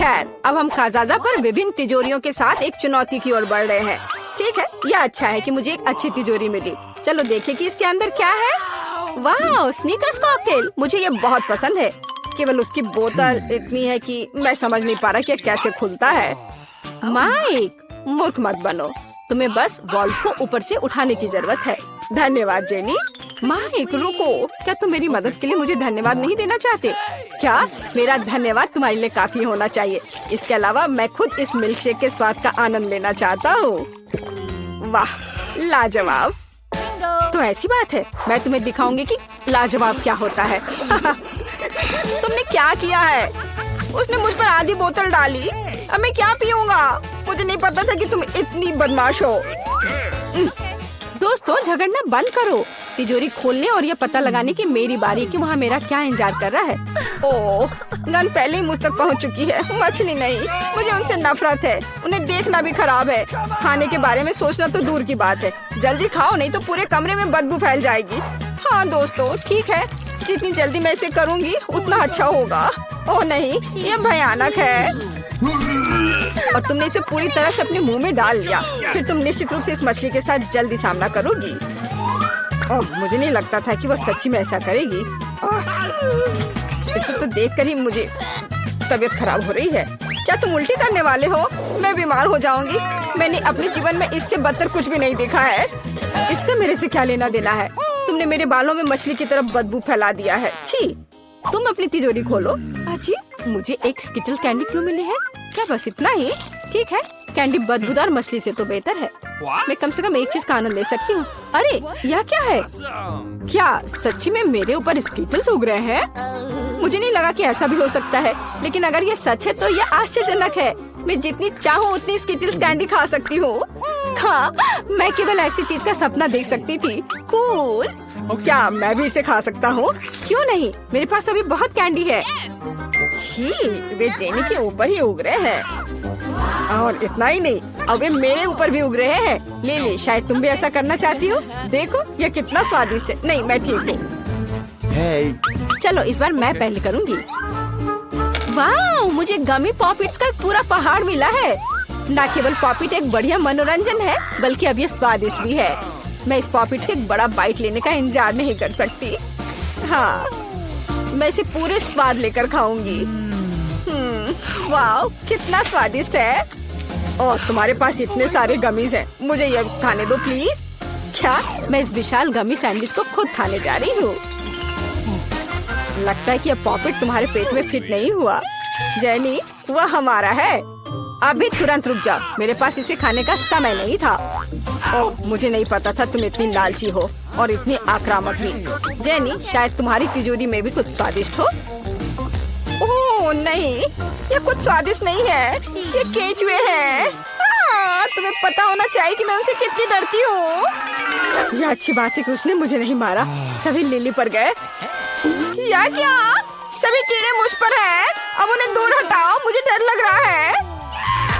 खैर, अब हम खाजाजा पर विभिन्न तिजोरियों के साथ एक चुनौती की ओर बढ़ रहे हैं। ठीक है, यह अच्छा है कि मुझे एक अच्छी तिजोरी मिली। चलो देखें कि इसके अंदर क्या है। वाह, स्नीकर्स कॉकटेल, मुझे ये बहुत पसंद है। केवल उसकी बोतल इतनी है कि मैं समझ नहीं पा रहा कि कैसे खुलता है। माइक, मूर्ख मत बनो, तुम्हें बस बॉल्व को ऊपर से उठाने की जरूरत है। धन्यवाद जेनी। माइक रुको, क्या तुम मेरी मदद के लिए मुझे धन्यवाद नहीं देना चाहते? क्या मेरा धन्यवाद तुम्हारे लिए काफी होना चाहिए। इसके अलावा मैं खुद इस मिल्क शेक के स्वाद का आनंद लेना चाहता हूँ। वाह, लाजवाब। तो ऐसी बात है, मैं तुम्हें दिखाऊंगी कि लाजवाब क्या होता है। तुमने क्या किया है? उसने मुझ पर आधी बोतल डाली। अब मैं क्या पीऊंगा? मुझे नहीं पता था कि तुम इतनी बदमाश हो। दोस्तों, झगड़ना बंद करो। तिजोरी खोलने और ये पता लगाने की मेरी बारी कि वहाँ मेरा क्या इंतजार कर रहा है। ओह, गन पहले ही मुझ तक पहुँच चुकी है। मछली नहीं, मुझे उनसे नफरत है। उन्हें देखना भी खराब है। खाने के बारे में सोचना तो दूर की बात है। जल्दी खाओ, नहीं तो पूरे कमरे में बदबू फैल जाएगी। हाँ दोस्तों, ठीक है, जितनी जल्दी मैं इसे करूँगी उतना अच्छा होगा। ओह नहीं, ये भयानक है। और तुमने इसे पूरी तरह से अपने मुंह में डाल लिया। फिर तुम निश्चित रूप से इस मछली के साथ जल्दी सामना करोगी। ओह, मुझे नहीं लगता था कि वो सच्ची में ऐसा करेगी। इसे तो देखकर ही मुझे तबीयत खराब हो रही है। क्या तुम उल्टी करने वाले हो? मैं बीमार हो जाऊंगी। मैंने अपने जीवन में इससे बदतर कुछ भी नहीं देखा है। इसका मेरे से क्या लेना देना है? तुमने मेरे बालों में मछली की तरफ बदबू फैला दिया है। छी, तुम अपनी तिजोरी खोलो। अजी, मुझे एक स्किटल कैंडी क्यों मिली है? क्या बस इतना ही? ठीक है, कैंडी बदबूदार मछली से तो बेहतर है। मैं कम से कम एक चीज का आनंद ले सकती हूँ। अरे, यह क्या है? क्या सच्ची में मेरे ऊपर स्किटल्स उग रहे हैं? मुझे नहीं लगा कि ऐसा भी हो सकता है, लेकिन अगर ये सच है तो यह आश्चर्यजनक है। मैं जितनी चाहूँ उतनी स्किटल्स कैंडी खा सकती हूँ। हाँ, मैं केवल ऐसी चीज का सपना देख सकती थी। कूल। क्या मैं भी इसे खा सकता हूँ? क्यों नहीं, मेरे पास अभी बहुत कैंडी है। छी, वे जेनी के ऊपर ही उग रहे हैं। और इतना ही नहीं, अब वे मेरे ऊपर भी उग रहे हैं। ले ले, शायद तुम भी ऐसा करना चाहती हो। देखो, यह कितना स्वादिष्ट है। नहीं, मैं ठीक हूँ। चलो इस बार मैं पहले करूँगी। वाह, मुझे गमी पॉपिट्स का एक पूरा पहाड़ मिला है। न केवल पॉपिट एक बढ़िया मनोरंजन है, बल्कि अब ये स्वादिष्ट भी है। मैं इस पॉपिट से एक बड़ा बाइट लेने का इंतजार नहीं कर सकती। हाँ, मैं इसे पूरे स्वाद लेकर खाऊंगी। वाह, कितना स्वादिष्ट है। और तुम्हारे पास इतने सारे गमीज हैं, मुझे ये खाने दो प्लीज। क्या मैं इस विशाल गमी सैंडविच को खुद खाने जा रही हूँ? लगता है कि अब पॉपिट तुम्हारे पेट में फिट नहीं हुआ। जेनी, वह हमारा है। अभी तुरंत रुक जाओ, मेरे पास इसे खाने का समय नहीं था। ओह, मुझे नहीं पता था तुम इतनी लालची हो और इतनी आक्रामक भी। जेनी, शायद तुम्हारी तिजोरी में भी कुछ स्वादिष्ट हो। ओह नहीं, ये कुछ स्वादिष्ट नहीं है, ये केचुए हैं। तुम्हें पता होना चाहिए कि मैं उनसे कितनी डरती हूँ। यह अच्छी बात है कि उसने मुझे नहीं मारा। सभी लिली पर गए। या क्या? सभी कीड़े मुझ पर हैं। अब उन्हें दूर हटाओ, मुझे डर लग रहा है।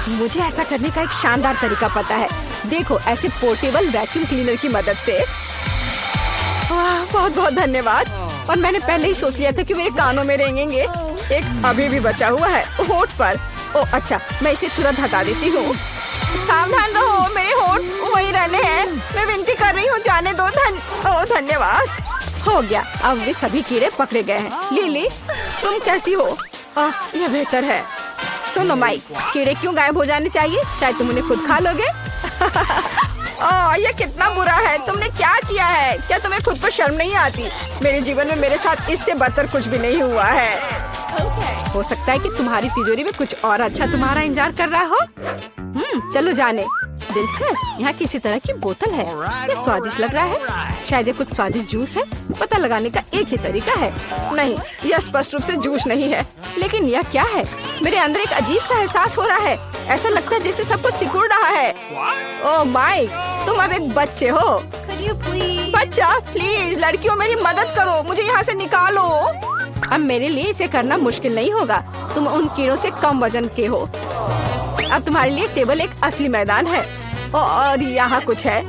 मुझे ऐसा करने का एक शानदार तरीका पता है। देखो, ऐसे पोर्टेबल वैक्यूम क्लीनर की मदद से। बहुत बहुत धन्यवाद। और मैंने पहले ही सोच लिया था कि मेरे कानों में रेंगेंगे। एक अभी भी बचा हुआ है होठ पर। ओह अच्छा, मैं इसे तुरंत हटा देती हूँ। सावधान रहो, मेरे होठ वही रहने हैं। मैं विनती कर रही हूँ, जाने दो। धन्यवाद। हो गया, अब वे सभी कीड़े पकड़े गए हैं। लिली, तुम कैसी हो? यह बेहतर है। सुनो माइक, कीड़े क्यों गायब हो जाने चाहिए? शायद तुम उन्हें खुद खा लोगे। ये कितना बुरा है। तुमने क्या किया है? क्या तुम्हें खुद पर शर्म नहीं आती? मेरे जीवन में मेरे साथ इससे बदतर कुछ भी नहीं हुआ है। हो सकता है कि तुम्हारी तिजोरी में कुछ और अच्छा तुम्हारा इंतजार कर रहा हो। चलो जाने। दिलचस्प, यहाँ किसी तरह की बोतल है। ये स्वादिष्ट लग रहा है। शायद ये कुछ स्वादिष्ट जूस है। पता लगाने का एक ही तरीका है। नहीं, यह स्पष्ट रूप से जूस नहीं है। लेकिन यह क्या है? मेरे अंदर एक अजीब सा एहसास हो रहा है। ऐसा लगता है जैसे सब कुछ सिकुड़ रहा है। ओह माइक, तुम अब एक बच्चे हो। बच्चा, प्लीज लड़कियों मेरी मदद करो, मुझे यहाँ से निकालो। अब मेरे लिए इसे करना मुश्किल नहीं होगा। तुम उन कीड़ों से कम वजन के हो। अब तुम्हारे लिए टेबल एक असली मैदान है। और यहाँ कुछ है।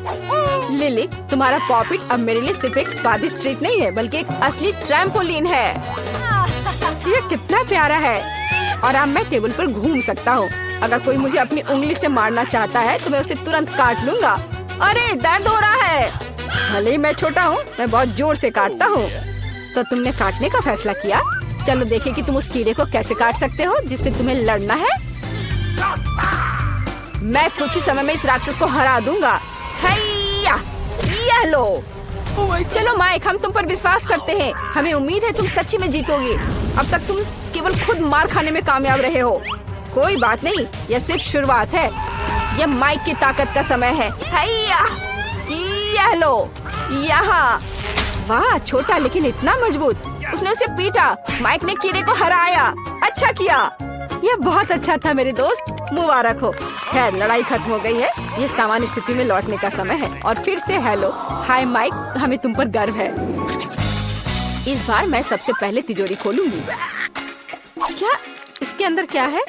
लिली, तुम्हारा पॉपिट अब मेरे लिए सिर्फ एक स्वादिष्ट ट्रीट नहीं है, बल्कि एक असली ट्रैम्पोलिन है। ये कितना प्यारा है। और अब मैं टेबल पर घूम सकता हूँ। अगर कोई मुझे अपनी उंगली से मारना चाहता है तो मैं उसे तुरंत काट लूंगा। अरे दर्द हो रहा है। भले ही मैं छोटा हूँ, मैं बहुत जोर से काटता हूँ। तो तुमने काटने का फैसला किया? चलो देखें कि तुम उस कीड़े को कैसे काट सकते हो जिससे तुम्हें लड़ना है। मैं कुछ ही समय में इस राक्षस को हरा दूंगा। हैया, ये लो। चलो माइक, हम तुम पर विश्वास करते हैं। हमें उम्मीद है तुम सच्ची में जीतोगे। अब तक तुम केवल खुद मार खाने में कामयाब रहे हो। कोई बात नहीं, यह सिर्फ शुरुआत है। यह माइक की ताकत का समय है। हैया, यह लो, यहाँ। वाह, छोटा लेकिन इतना मजबूत। उसने उसे पीटा। माइक ने कीड़े को हराया। अच्छा किया। यह बहुत अच्छा था मेरे दोस्त, मुबारक हो। खैर, लड़ाई खत्म हो गई है। ये सामान्य स्थिति में लौटने का समय है। और फिर से हेलो, हाय माइक, हमें तुम पर गर्व है। इस बार मैं सबसे पहले तिजोरी खोलूंगी। क्या इसके अंदर क्या है?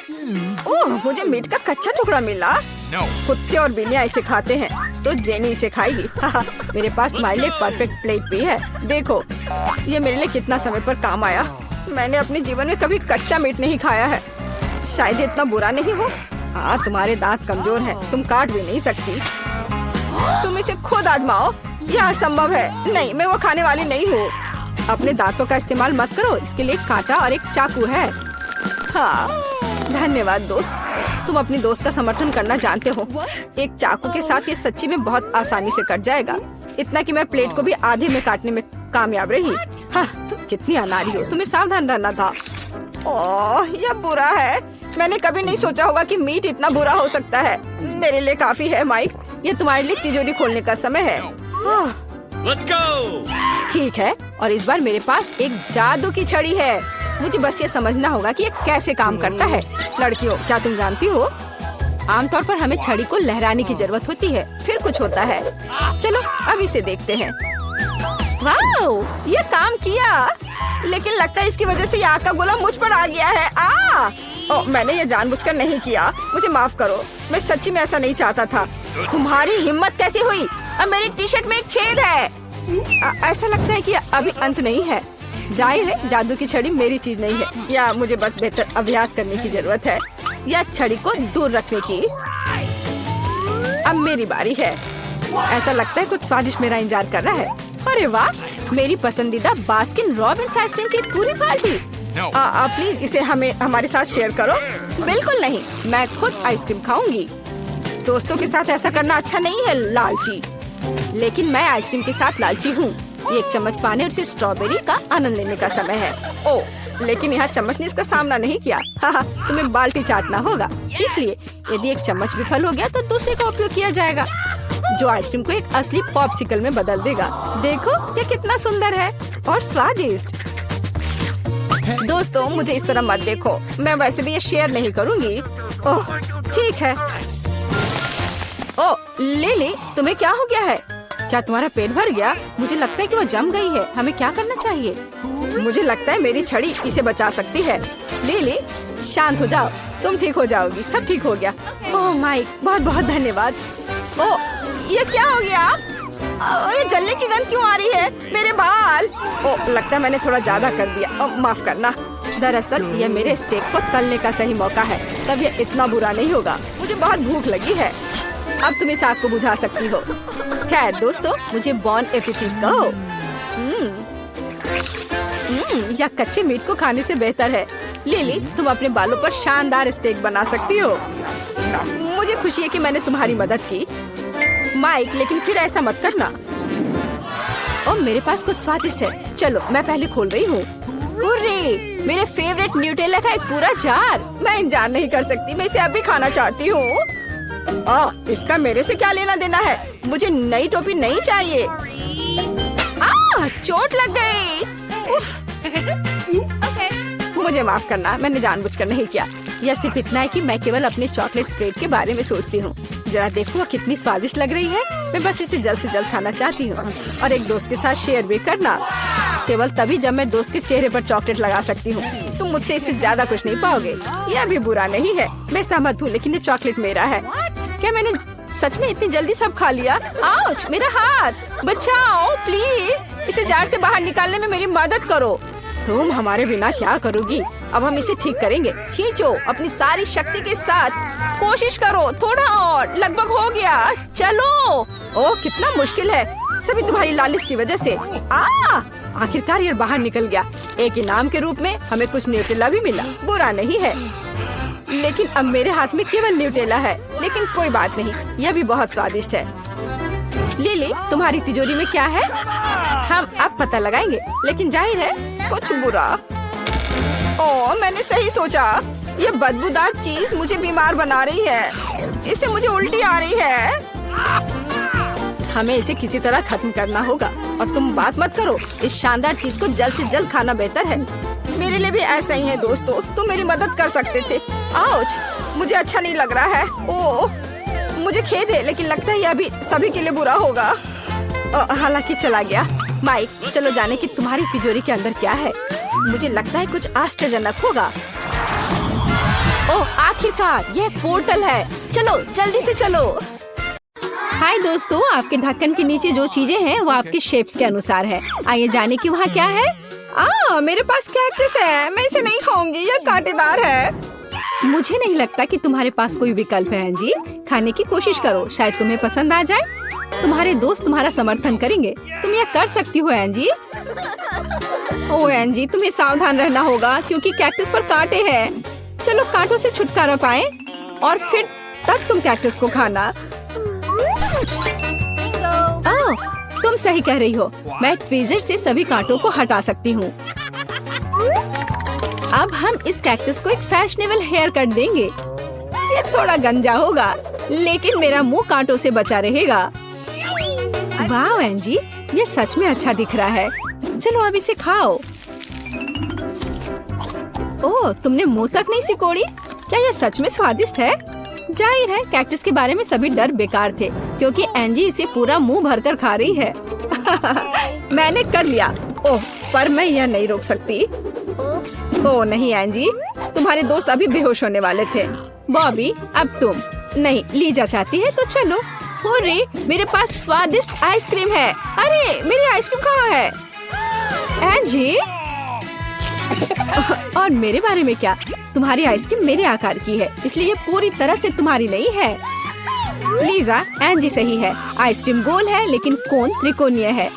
ओह, मुझे मीट का कच्चा टुकड़ा मिला। कुत्ते और बिल्लियाँ इसे खाते हैं, तो जेनी इसे खाएगी। मेरे पास तुम्हारे लिए परफेक्ट प्लेट भी है। देखो, ये मेरे लिए कितना समय पर काम आया। मैंने अपने जीवन में कभी कच्चा मीट नहीं खाया है। शायद इतना बुरा नहीं हो। हाँ, तुम्हारे दांत कमजोर हैं, तुम काट भी नहीं सकती। तुम इसे खुद आजमाओ। यह असंभव है। नहीं, मैं वो खाने वाली नहीं हूँ। अपने दांतों का इस्तेमाल मत करो। इसके लिए एक कांटा और एक चाकू है। हाँ, धन्यवाद दोस्त। तुम अपनी दोस्त का समर्थन करना जानते हो। एक चाकू के साथ ये सच्ची में बहुत आसानी से कट जाएगा। इतना कि मैं प्लेट को भी आधे में काटने में कामयाब रही। हाँ, तुम कितनी अनाड़ी हो। तुम्हें सावधान रहना था। ओह, यह बुरा है। मैंने कभी नहीं सोचा होगा कि मीट इतना बुरा हो सकता है। मेरे लिए काफी है माइक। ये तुम्हारे लिए तिजोरी खोलने का समय है। Let's go! ठीक है, और इस बार मेरे पास एक जादू की छड़ी है। मुझे बस ये समझना होगा कि ये कैसे काम करता है। लड़कियों, क्या तुम जानती हो, आमतौर पर हमें छड़ी को लहराने की जरूरत होती है, फिर कुछ होता है। चलो अब इसे देखते हैं। वाह, ये काम किया। लेकिन लगता है इसकी वजह से ये आग का गोला मुझ पर आ गया है। मैंने ये जानबूझकर नहीं किया। मुझे माफ करो। मैं सच्ची में ऐसा नहीं चाहता था। तुम्हारी हिम्मत कैसे हुई? अब मेरी टी शर्ट में एक छेद है। ऐसा लगता है कि अभी अंत नहीं है। जाहिर है, जादू की छड़ी मेरी चीज नहीं है। या मुझे बस बेहतर अभ्यास करने की जरूरत है, या छड़ी को दूर रखने की। अब मेरी बारी है। ऐसा लगता है कुछ स्वादिष्ट मेरा इंतजार कर रहा है। अरे वाह, मेरी पसंदीदा बास्किन रॉबिन्स आइसक्रीम की पूरी बाल्टी। प्लीज इसे हमारे साथ शेयर करो। बिल्कुल नहीं, मैं खुद आइसक्रीम खाऊंगी। दोस्तों के साथ ऐसा करना अच्छा नहीं है, लालची। लेकिन मैं आइसक्रीम के साथ लालची हूँ। ये एक चम्मच पाने और इसे स्ट्रॉबेरी का आनंद लेने का समय है। ओह, लेकिन यहाँ चम्मच ने इसका सामना नहीं किया। तुम्हें बाल्टी चाटना होगा। इसलिए यदि एक चम्मच विफल हो गया तो दूसरे का उपयोग किया जाएगा, जो आइसक्रीम को एक असली पॉप्सिकल में बदल देगा। देखो, ये कितना सुंदर है और स्वादिष्ट। दोस्तों, मुझे इस तरह मत देखो। मैं वैसे भी ये शेयर नहीं करूँगी। ओह, ठीक है। ओह, लिली, तुम्हें क्या हो गया है? क्या तुम्हारा पेट भर गया? मुझे लगता है कि वो जम गई है। हमें क्या करना चाहिए? मुझे लगता है मेरी छड़ी इसे बचा सकती है। लिली, शांत हो जाओ, तुम ठीक हो जाओगी। सब ठीक हो गया। ओह माइक, बहुत बहुत धन्यवाद। ओह, ये क्या हो गया? ये जलने की गंध क्यों आ रही है? मेरे बाल। ओह, लगता है मैंने थोड़ा ज्यादा कर दिया। माफ करना। दरअसल ये मेरे स्टेक को तलने का सही मौका है, तब ये इतना बुरा नहीं होगा। मुझे बहुत भूख लगी है। अब तुम इस आग को बुझा सकती हो। खैर दोस्तों, मुझे बॉन एपेटिट कहो। या कच्चे मीट को खाने से बेहतर है। लिली, तुम अपने बालों पर शानदार स्टेक बना सकती हो। मुझे खुशी है कि मैंने तुम्हारी मदद की, माइक, लेकिन फिर ऐसा मत करना। और मेरे पास कुछ स्वादिष्ट है। चलो, मैं पहले खोल रही हूँ। मेरे फेवरेट न्यूटेला का एक पूरा जार। मैं इंतजार नहीं कर सकती। मैं इसे अभी खाना चाहती हूँ। इसका मेरे से क्या लेना देना है? मुझे नई टोपी नहीं चाहिए। चोट लग गई। मुझे माफ करना, मैंने जानबूझकर नहीं किया। यह सिर्फ इतना है कि मैं केवल अपने चॉकलेट स्प्रेड के बारे में सोचती हूँ। जरा देखो, कितनी स्वादिष्ट लग रही है। मैं बस इसे जल्द से जल्द खाना चाहती हूँ और एक दोस्त के साथ शेयर भी करना। केवल तभी जब मैं दोस्त के चेहरे पर चॉकलेट लगा सकती हूँ। तुम मुझसे इससे ज्यादा कुछ नहीं पाओगे। यह भी बुरा नहीं है। मैं सहमत हूँ, लेकिन ये चॉकलेट मेरा है। क्या मैंने सच में इतनी जल्दी सब खा लिया? आउच, मेरा हाथ, बचाओ प्लीज। इसे जार से बाहर निकालने में मेरी मदद करो। तुम हमारे बिना क्या करोगी? अब हम इसे ठीक करेंगे। खींचो अपनी सारी शक्ति के साथ। कोशिश करो, थोड़ा और, लगभग हो गया। चलो। ओह कितना मुश्किल है, सभी तुम्हारी लालिश की वजह से। आखिरकार ये बाहर निकल गया। एक इनाम के रूप में हमें कुछ न्यूटेला भी मिला, बुरा नहीं है। लेकिन अब मेरे हाथ में केवल न्यूटेला है। लेकिन कोई बात नहीं, यह भी बहुत स्वादिष्ट है। लिली, तुम्हारी तिजोरी में क्या है? हम अब पता लगाएंगे, लेकिन जाहिर है कुछ बुरा। ओह मैंने सही सोचा, ये बदबूदार चीज मुझे बीमार बना रही है। इससे मुझे उल्टी आ रही है। हमें इसे किसी तरह खत्म करना होगा। और तुम बात मत करो, इस शानदार चीज को जल्द से जल्द खाना बेहतर है। मेरे लिए भी ऐसा ही है दोस्तों, तुम मेरी मदद कर सकते थे। आउच, मुझे अच्छा नहीं लग रहा है। ओह मुझे खेद है, लेकिन लगता है यह भी सभी के लिए बुरा होगा। हालांकि चला गया। माइक, चलो जाने कि तुम्हारी तिजोरी के अंदर क्या है। मुझे लगता है कुछ आश्चर्यजनक होगा। ओह आखिरकार यह पोर्टल है। चलो जल्दी से चलो। हाय दोस्तों, आपके ढक्कन के नीचे जो चीजें हैं वो आपके शेप्स के अनुसार है। आइए जाने कि वहाँ क्या है। मेरे पास कैक्टस है, मैं इसे नहीं खाऊंगी, यह कांटेदार है। मुझे नहीं लगता कि तुम्हारे पास कोई विकल्प है एंजी। खाने की कोशिश करो, शायद तुम्हें पसंद आ जाए। तुम्हारे दोस्त तुम्हारा समर्थन करेंगे, तुम यह कर सकती हो एंजी। ओह एंजी, तुम्हें सावधान रहना होगा क्योंकि कैक्टस पर कांटे हैं। चलो कांटों से छुटकारा पाएं और फिर तब तुम कैक्टस को खाना। तुम सही कह रही हो, मैं ट्वीजर से सभी कांटों को हटा सकती हूँ। अब हम इस कैक्टस को एक फैशनेबल हेयर कट देंगे। ये थोड़ा गंजा होगा, लेकिन मेरा मुंह कांटों से बचा रहेगा। वाह एंजी, ये सच में अच्छा दिख रहा है। चलो अब इसे खाओ। ओह, तुमने मुंह तक नहीं सिकोड़ी? क्या यह सच में स्वादिष्ट है? जाहिर है कैक्टस के बारे में सभी डर बेकार थे, क्योंकि एंजी इसे पूरा मुंह भरकर खा रही है। मैंने कर लिया। ओह, पर मैं यह नहीं रोक सकती। ओह नहीं एंजी, तुम्हारे दोस्त अभी बेहोश होने वाले थे। बॉबी, अब तुम। नहीं, लीजा चाहती है तो चलो। रे, मेरे पास स्वादिष्ट आइसक्रीम है। अरे मेरी आइसक्रीम कहाँ है? एंजी और मेरे बारे में क्या? तुम्हारी आइसक्रीम मेरे आकार की है, इसलिए ये पूरी तरह से तुम्हारी नहीं है। लीजा, एंजी सही है। आइसक्रीम गोल है लेकिन कोन त्रिकोणीय है।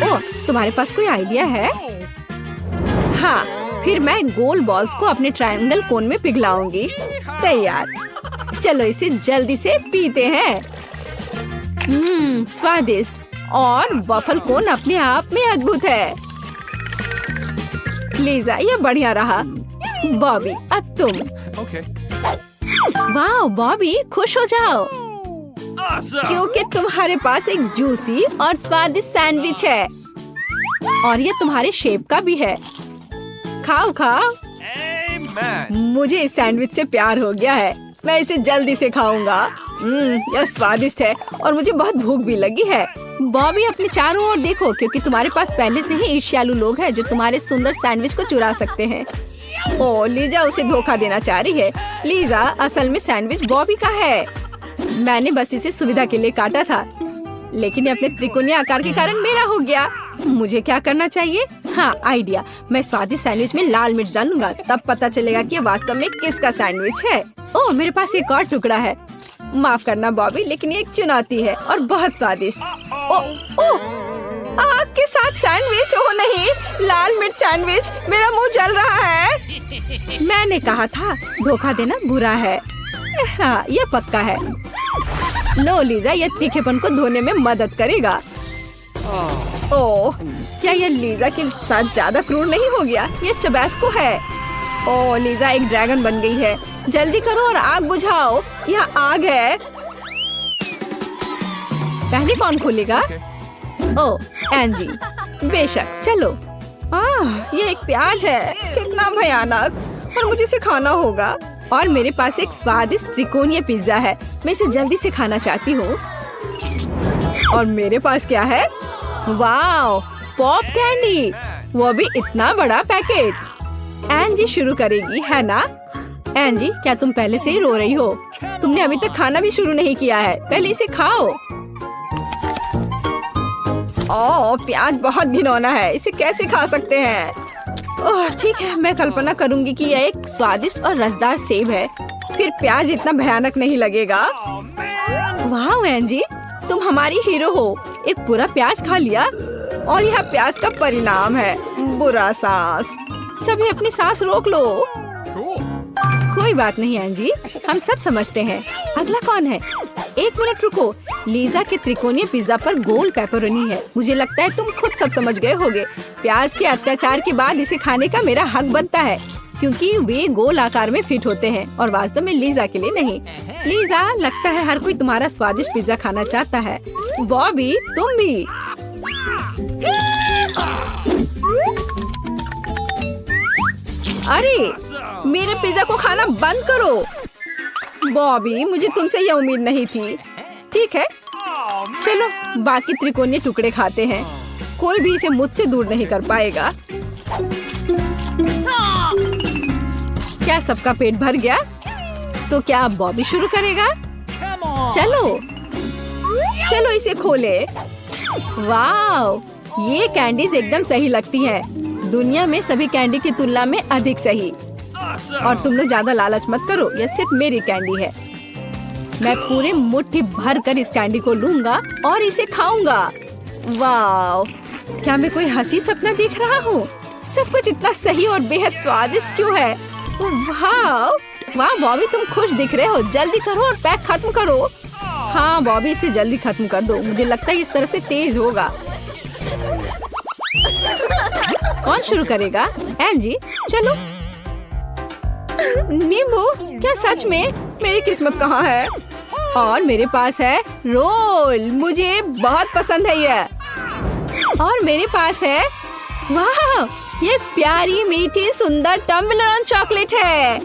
ओह, तुम्हारे पास कोई आइडिया है? हाँ, फिर मैं गोल बॉल्स को अपने ट्रायंगल कोन में पिघलाऊंगी। तैयार। चलो इसे जल्दी से पीते हैं। स्वादिष्ट और वफल कोन अपने आप में अद्भुत है। लीजा, ये बढ़िया रहा। बॉबी, अब तुम। वाह बॉबी, खुश हो जाओ क्योंकि तुम्हारे पास एक जूसी और स्वादिष्ट सैंडविच है और ये तुम्हारे शेप का भी है। खाओ खाओ। मुझे इस सैंडविच से प्यार हो गया है। मैं इसे जल्दी से खाऊंगा। यह स्वादिष्ट है और मुझे बहुत भूख भी लगी है। बॉबी, अपने चारों ओर देखो क्योंकि तुम्हारे पास पहले से ही ईर्ष्यालु लोग हैं जो तुम्हारे सुंदर सैंडविच को चुरा सकते हैं। ओह, लीजा उसे धोखा देना चाह रही है। लीजा, असल में सैंडविच बॉबी का है। मैंने बस इसे सुविधा के लिए काटा था, लेकिन ये अपने त्रिकोणीय आकार के कारण मेरा हो गया। मुझे क्या करना चाहिए? हाँ, आइडिया। मैं स्वादिष्ट सैंडविच में लाल मिर्च डालूंगा, तब पता चलेगा कि ये वास्तव में किसका सैंडविच है। ओह, मेरे पास एक और टुकड़ा है। माफ करना बॉबी, लेकिन ये एक चुनौती है और बहुत स्वादिष्ट। आपके साथ सैंडविच? ओह नहीं, लाल मिर्च सैंडविच। मेरा मुंह जल रहा है। मैंने कहा था धोखा देना बुरा है। हाँ, ये पक्का है। लो लीजा, ये तीखेपन को धोने में मदद करेगा। ओह, क्या ये लीजा के साथ ज्यादा क्रूर नहीं हो गया? ये टबैस्को है। ओह, लीजा एक ड्रैगन बन गई है। जल्दी करो और आग बुझाओ। यह आग है। पहले कौन खोलेगा? ओह, एंजी। बेशक, चलो। ये एक प्याज है। कितना भयानक। और मुझे इसे खाना होगा। और मेरे पास एक स्वादिष्ट त्रिकोणीय पिज्जा है। मैं इसे जल्दी से खाना चाहती हूँ। और मेरे पास क्या है? वाओ, पॉप कैंडी, वो भी इतना बड़ा पैकेट। एंजी शुरू करेगी, है ना? एंजी, क्या तुम पहले से ही रो रही हो? तुमने अभी तक खाना भी शुरू नहीं किया है। पहले इसे खाओ। ओह, प्याज बहुत घिनौना है। इसे कैसे खा सकते हैं? ओह ठीक है, मैं कल्पना करूंगी कि यह एक स्वादिष्ट और रसदार सेब है। फिर प्याज इतना भयानक नहीं लगेगा। वाह एंजी, तुम हमारी हीरो हो। एक पूरा प्याज खा लिया और यह प्याज का परिणाम है, बुरा सांस। सभी अपनी सांस रोक लो। कोई बात नहीं एंजी, हम सब समझते हैं। अगला कौन है? एक मिनट रुको। लीजा के त्रिकोणीय पिज्जा पर गोल पेपरोनी है। मुझे लगता है तुम खुद सब समझ गए होगे। प्याज के अत्याचार के बाद इसे खाने का मेरा हक बनता है, क्योंकि वे गोल आकार में फिट होते हैं और वास्तव में लीजा के लिए नहीं। लीजा, लगता है हर कोई तुम्हारा स्वादिष्ट पिज्जा खाना चाहता है। बॉबी, तुम भी। अरे, मेरे पिज्जा को खाना बंद करो। बॉबी, मुझे तुमसे यह उम्मीद नहीं थी। ठीक है, चलो बाकी त्रिकोणीय टुकड़े खाते हैं। कोई भी इसे मुझसे दूर नहीं कर पाएगा। क्या सबका पेट भर गया? तो क्या अब बॉबी शुरू करेगा? चलो चलो इसे खोले। वाह, ये कैंडीज एकदम सही लगती हैं। दुनिया में सभी कैंडी की तुलना में अधिक सही। और तुम लोग ज्यादा लालच मत करो, यह सिर्फ मेरी कैंडी है। मैं पूरे मुट्ठी भर कर इस कैंडी को लूंगा और इसे खाऊंगा। वाह, क्या मैं कोई हंसी सपना देख रहा हूँ? सब कुछ इतना सही और बेहद स्वादिष्ट क्यों है? वाह वाह बॉबी, तुम खुश दिख रहे हो। जल्दी करो और पैक खत्म करो। हाँ बॉबी, इसे जल्दी खत्म कर दो। मुझे लगता है इस तरह से तेज होगा। कौन शुरू करेगा? एंजी, चलो। नींबू, क्या सच में? मेरी किस्मत कहाँ है? और मेरे पास है रोल, मुझे बहुत पसंद है यह। और मेरे पास है, वाह, ये प्यारी मीठी सुंदर टम्बलर चॉकलेट है।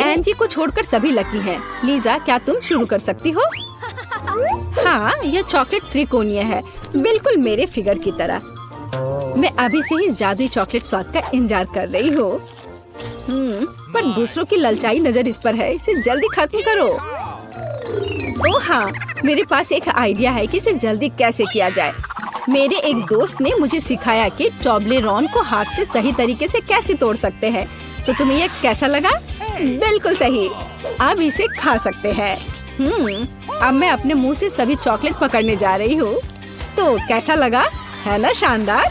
एंजी को छोड़कर सभी लकी हैं। लीजा, क्या तुम शुरू कर सकती हो? हाँ, यह चॉकलेट त्रिकोणीय है, बिल्कुल मेरे फिगर की तरह। मैं अभी से ही इस जादुई चॉकलेट स्वाद का इंतजार कर रही हूँ। पर दूसरों की ललचाई नजर इस पर है। इसे जल्दी खत्म करो। ओह हाँ, मेरे पास एक आइडिया है कि इसे जल्दी कैसे किया जाए। मेरे एक दोस्त ने मुझे सिखाया कि टॉबलेरोन को हाथ से सही तरीके से कैसे तोड़ सकते हैं। तो तुम्हें यह कैसा लगा? बिल्कुल सही। अब इसे खा सकते हैं। अब मैं अपने मुंह से सभी चॉकलेट पकड़ने जा रही हूँ। तो कैसा लगा? है ना शानदार?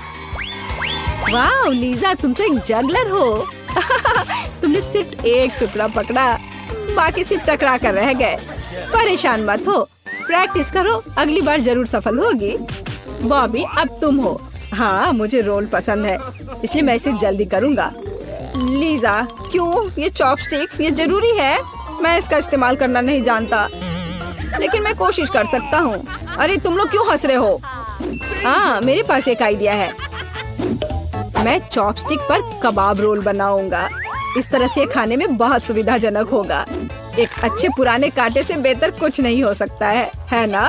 वाह लीजा, तुम तो एक जगलर हो। तुमने सिर्फ एक टुकड़ा पकड़ा, बाकी सिर्फ टकरा कर रह गए। परेशान मत हो, प्रैक्टिस करो, अगली बार जरूर सफल होगी। बॉबी, अब तुम हो। हाँ, मुझे रोल पसंद है, इसलिए मैं इसे जल्दी करूँगा। लीजा, क्यों? ये चॉपस्टिक ये जरूरी है? मैं इसका इस्तेमाल करना नहीं जानता, लेकिन मैं कोशिश कर सकता हूँ। अरे तुम लोग क्यों हंस रहे हो? हाँ, मेरे पास एक आइडिया है। मैं चॉपस्टिक पर कबाब रोल बनाऊंगा। इस तरह से खाने में बहुत सुविधाजनक होगा। एक अच्छे पुराने कांटे से बेहतर कुछ नहीं हो सकता है ना?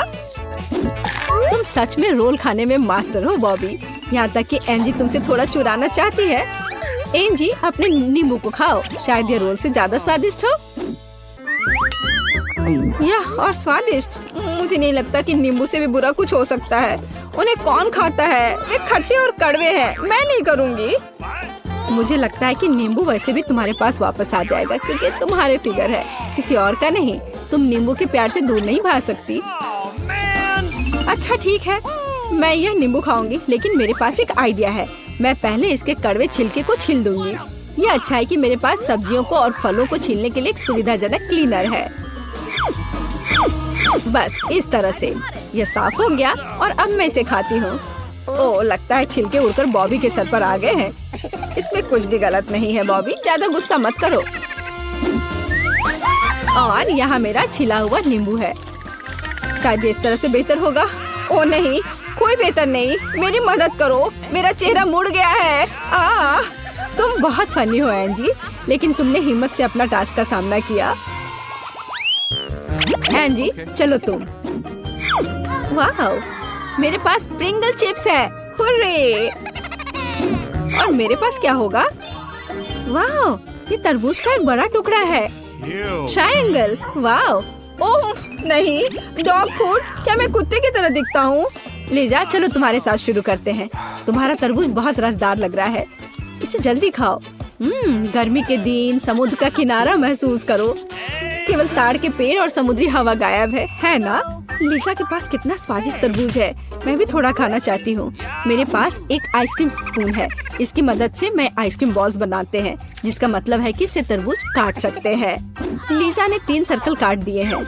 तुम सच में रोल खाने में मास्टर हो बॉबी। यहाँ तक कि एंजी तुमसे थोड़ा चुराना चाहती है। एंजी, अपने नींबू को खाओ, शायद ये रोल से ज्यादा स्वादिष्ट हो। यह और स्वादिष्ट? मुझे नहीं लगता कि नींबू से भी बुरा कुछ हो सकता है। उन्हें कौन खाता है? वे खट्टे और कड़वे हैं। मैं नहीं करूँगी। मुझे लगता है कि नींबू वैसे भी तुम्हारे पास वापस आ जाएगा, क्योंकि तुम्हारे फिगर है, किसी और का नहीं। तुम नींबू के प्यार से दूर नहीं भाग सकती। अच्छा ठीक है, मैं यह नींबू खाऊंगी, लेकिन मेरे पास एक आइडिया है। मैं पहले इसके कड़वे छिलके को छील दूंगी। ये अच्छा है कि मेरे पास सब्जियों को और फलों को छीलने के लिए एक सुविधाजनक क्लीनर है। बस इस तरह से ये साफ हो गया और अब मैं इसे खाती हूँ। ओह, लगता है छिलके उड़कर बॉबी के सर पर आ गए हैं। इसमें कुछ भी गलत नहीं है बॉबी, ज्यादा गुस्सा मत करो। और यहाँ मेरा छिला हुआ नींबू है। शायद इस तरह से बेहतर होगा। ओह नहीं, कोई बेहतर नहीं। मेरी मदद करो, मेरा चेहरा मुड़ गया है। तुम बहुत फनी हो एंजी, लेकिन तुमने हिम्मत से अपना टास्क का सामना किया। एंजी, चलो तुम। वाह, मेरे पास प्रिंगल चिप्स है। हुर्रे! और मेरे पास क्या होगा? वाह, ये तरबूज का एक बड़ा टुकड़ा है। ट्रायंगल। वाह! ओह नहीं, डॉग फूड। क्या मैं कुत्ते की तरह दिखता हूँ? लीजा, चलो तुम्हारे साथ शुरू करते हैं। तुम्हारा तरबूज बहुत रसदार लग रहा है। इसे जल्दी खाओ। गर्मी के दिन समुद्र का किनारा महसूस करो। केवल ताड़ के पेड़ और समुद्री हवा गायब है ना? लीजा के पास कितना स्वादिष्ट तरबूज है। मैं भी थोड़ा खाना चाहती हूँ। मेरे पास एक आइसक्रीम स्पून है। इसकी मदद से मैं आइसक्रीम बॉल्स बनाते हैं, जिसका मतलब है कि इससे तरबूज काट सकते हैं। लीजा ने 3 सर्कल काट दिए हैं।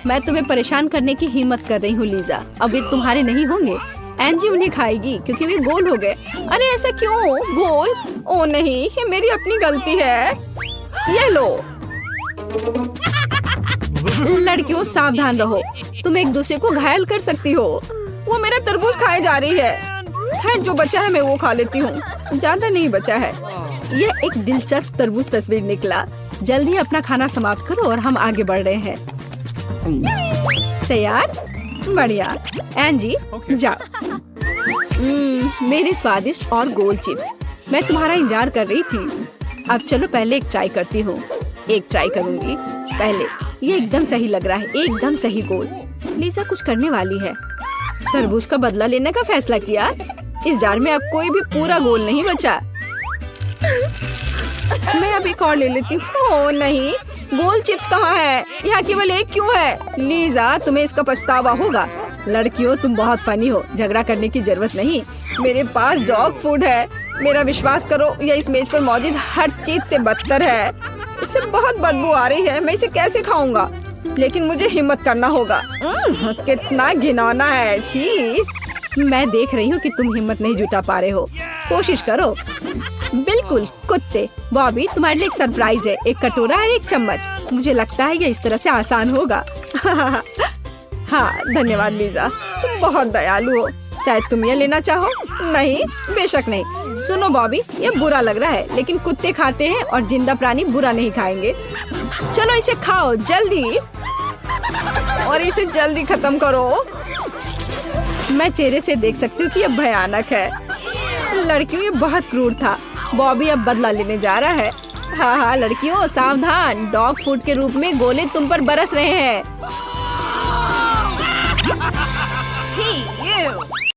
मैं तुम्हें परेशान करने की हिम्मत कर रही हूँ लीजा। अब ये तुम्हारे नहीं होंगे। एंजी उन्हें खाएगी क्योंकि वे गोल हो गए। अरे ऐसा क्यों? गोल? ओ नहीं, ये मेरी अपनी गलती है। ये लो। लड़कियों सावधान रहो, तुम एक दूसरे को घायल कर सकती हो। वो मेरा तरबूज खाए जा रही है। खैर जो बचा है मैं वो खा लेती हूँ, ज्यादा नहीं बचा है। यह एक दिलचस्प तरबूज तस्वीर निकला। जल्दी अपना खाना समाप्त करो और हम आगे बढ़ रहे हैं। तैयार? बढ़िया। एंजी जाओ। मेरी स्वादिष्ट और गोल चिप्स, मैं तुम्हारा इंतजार कर रही थी। अब चलो पहले एक ट्राई करती हूँ। एक ट्राई करूंगी पहले। ये एकदम सही लग रहा है, एकदम सही गोल। लीजा कुछ करने वाली है। तरबूज का बदला लेने का फैसला किया। इस जार में अब कोई भी पूरा गोल नहीं बचा। मैं अब एक और ले लेती हूँ। ओह नहीं, गोल चिप्स कहाँ है? यहाँ केवल एक क्यों है? लीजा तुम्हें इसका पछतावा होगा। लड़कियों तुम बहुत फनी हो, झगड़ा करने की जरूरत नहीं। मेरे पास डॉग फूड है। मेरा विश्वास करो, यह इस मेज पर मौजूद हर चीज से बदतर है। इससे बहुत बदबू आ रही है। मैं इसे कैसे खाऊंगा? लेकिन मुझे हिम्मत करना होगा। कितना घिनौना है। छी। मैं देख रही हूँ कि तुम हिम्मत नहीं जुटा पा रहे हो। कोशिश करो। बिल्कुल कुत्ते। बॉबी तुम्हारे लिए एक सरप्राइज है। एक कटोरा और एक चम्मच। मुझे लगता है ये इस तरह से आसान होगा। हाँ धन्यवाद लीजा, तुम बहुत दयालु हो। शायद तुम ये लेना चाहो? नहीं, बेशक नहीं। सुनो बॉबी, ये बुरा लग रहा है, लेकिन कुत्ते खाते हैं और जिंदा प्राणी बुरा नहीं खाएंगे। चलो इसे खाओ जल्दी, और इसे जल्दी खत्म करो। मैं चेहरे से देख सकती हूँ कि ये भयानक है। लड़कियों ये बहुत क्रूर था। बॉबी अब बदला लेने जा रहा है। हाँ लड़कियों सावधान, डॉग फूड के रूप में गोले तुम पर बरस रहे हैं। Hey, you!